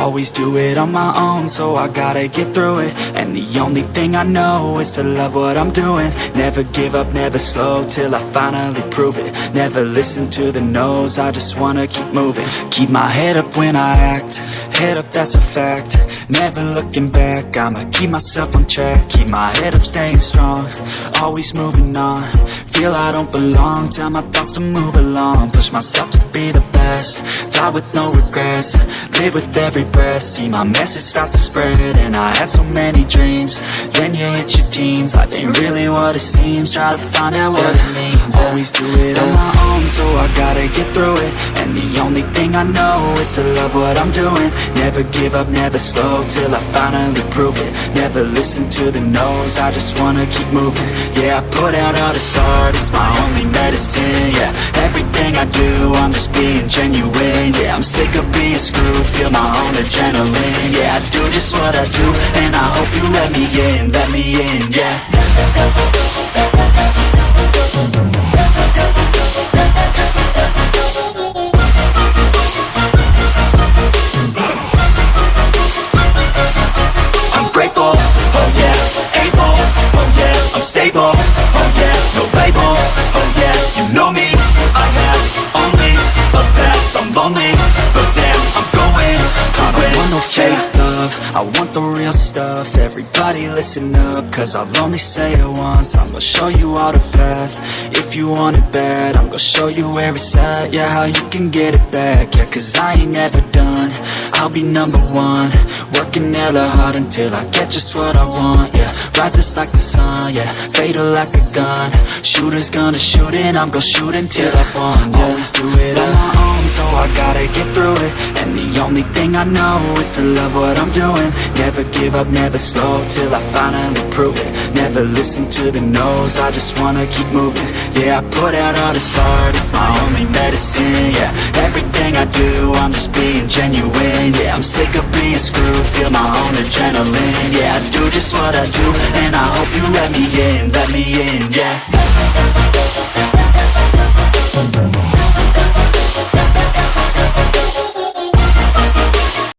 Always do it on my own, so I gotta get through it. And the only thing I know is to love what I'm doing. Never give up, never slow, till I finally prove it. Never listen to the no's, I just wanna keep moving. Keep my head up when I act, head up, that's a fact. Never looking back, I'ma keep myself on track. Keep my head up, staying strong, always moving on. Feel I don't belong, tell my thoughts to move along. Push myself to be the best, die with no regrets. Live with every breath, see my message start to spread. And I had so many dreams, then you hit your teens. Life ain't really what it seems, try to find out what it means. Always do it on my own, so I gotta get through it. And the only thing I know is to love what I'm doing. Never give up, never slow, till I finally prove it. Never listen to the no's, I just wanna keep moving. Yeah, I put out all this art, it's my only medicine. Yeah, everything I do, I'm just being genuine. Yeah, I'm sick of being screwed, feel my own adrenaline. Yeah, I do just what I do, and I hope you let me in, yeah. I'm grateful, oh yeah, able, oh yeah, I'm stable, oh yeah, no label, oh yeah, you know me, I have only a path, I'm lonely, but damn, I'm going to win. I want no fake love, I want the real stuff. Everybody listen up, cause I'll only say it once. I'm gonna show you all the path, if you want it bad. I'm gonna show you where it's at, yeah, how you can get it back. Yeah, cause I ain't never done, I'll be number one. Working hella hard until I get just what I want, yeah. Rises like the sun, yeah, fatal like a gun. Shooter's gonna shoot and I'm gonna shoot until I won, yeah. Always do it on my own, so I gotta get through it. And the only thing I know is to love what I'm doing. Never give up, never slow, till I finally prove it. Never listen to the no's, I just wanna keep moving. Yeah, I put out all this art, it's my only medicine. Yeah, everything I do, I'm just being genuine. Yeah, I'm sick of being screwed, feel my own adrenaline. Yeah, I do just what I do, and I hope you let me in, yeah.